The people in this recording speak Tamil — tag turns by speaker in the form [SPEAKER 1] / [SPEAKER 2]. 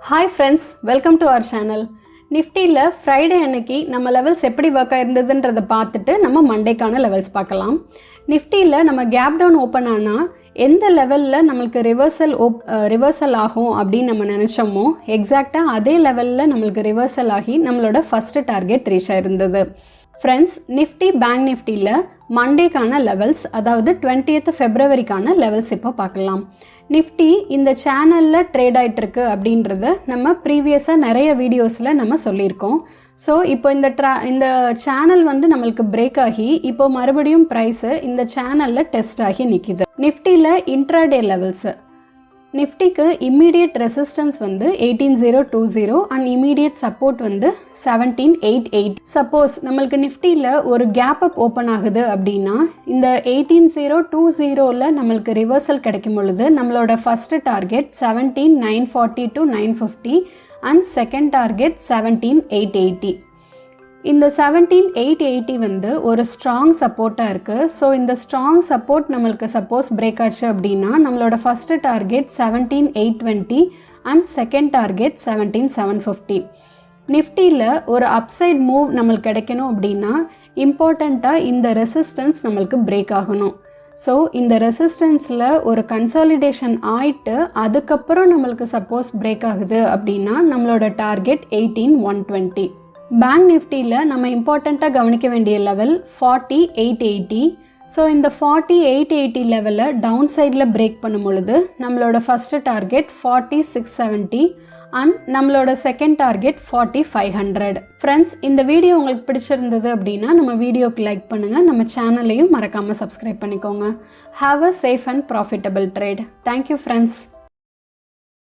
[SPEAKER 1] Hi friends, welcome to our channel. Niftyல Friday அன்னைக்கு நம்ம லெவல்ஸ் எப்படி வர்க் ஆயிருந்ததுன்றதை பார்த்துட்டு நம்ம மண்டேக்கான லெவல்ஸ் பார்க்கலாம். நிஃப்டியில் நம்ம கேப் டவுன் ஓப்பன் ஆனால் எந்த லெவலில் நம்மளுக்கு ரிவர்சல் ஆகும் அப்படின்னு நம்ம நினச்சோமோ எக்ஸாக்டாக அதே லெவலில் நம்மளுக்கு ரிவர்சல் ஆகி நம்மளோட ஃபஸ்ட்டு டார்கெட் ரீச் ஆயிருந்தது. ஃப்ரெண்ட்ஸ், நிஃப்டி பேங்க் நிஃப்டியில் மண்டேக்கான லெவல்ஸ், அதாவது 20th ஃபெப்ரவரிக்கான லெவல்ஸ் இப்போ பார்க்கலாம். நிஃப்டி இந்த சேனலில் ட்ரேட் ஆகிட்டுருக்கு அப்படின்றத நம்ம ப்ரீவியஸாக நிறைய வீடியோஸில் நம்ம சொல்லியிருக்கோம். ஸோ இப்போ இந்த சேனல் வந்து நம்மளுக்கு பிரேக் ஆகி இப்போ மறுபடியும் ப்ரைஸு இந்த சேனலில் டெஸ்ட் ஆகி நிற்கிது. நிஃப்டியில் இன்ட்ராடே லெவல்ஸு, நிஃப்டிக்கு இம்மீடியட் ரெசிஸ்டன்ஸ் வந்து 18020 அண்ட் இம்மீடியட் சப்போர்ட் வந்து 17880. சப்போஸ் நம்மளுக்கு நிஃப்டியில் ஒரு கேப் அப் ஓப்பன் ஆகுது அப்படின்னா இந்த 18020ல் நம்மளுக்கு ரிவர்சல் கிடைக்கும் பொழுது நம்மளோட first target 17940 to 950 and second target 17880. இந்த 17880 வந்து ஒரு ஸ்ட்ராங் சப்போர்ட்டாக இருக்குது. ஸோ இந்த ஸ்ட்ராங் சப்போர்ட் நம்மளுக்கு சப்போஸ் பிரேக் ஆச்சு அப்படின்னா நம்மளோட first target 17820 and second target 17750. நிஃப்டியில் ஒரு அப்சைட் மூவ் நம்மளுக்கு கிடைக்கணும் அப்படின்னா இம்பார்ட்டண்ட்டாக இந்த ரெசிஸ்டன்ஸ் நம்மளுக்கு பிரேக் ஆகணும். ஸோ இந்த ரெசிஸ்டன்ஸில் ஒரு கன்சாலிடேஷன் ஆயிட்டு அதுக்கப்புறம் நம்மளுக்கு சப்போஸ் பிரேக் ஆகுது அப்படின்னா நம்மளோட டார்கெட் 18120. பேங்க் நிஃப்டியில் நம்ம இம்பார்ட்டண்ட்டாக கவனிக்க வேண்டிய லெவல் 40880. ஸோ இந்த 40880 லெவலில் டவுன் சைடில் பிரேக் பண்ணும் பொழுது நம்மளோட ஃபஸ்ட்டு டார்கெட் 40670 அண்ட் நம்மளோட செகண்ட் டார்கெட் 4500. ஃப்ரெண்ட்ஸ், இந்த வீடியோ உங்களுக்கு பிடிச்சிருந்தது அப்படின்னா நம்ம வீடியோக்கு லைக் பண்ணுங்கள், நம்ம சேனலையும் மறக்காமல் சப்ஸ்கிரைப் பண்ணிக்கோங்க. Have a safe and profitable trade. Thank you friends.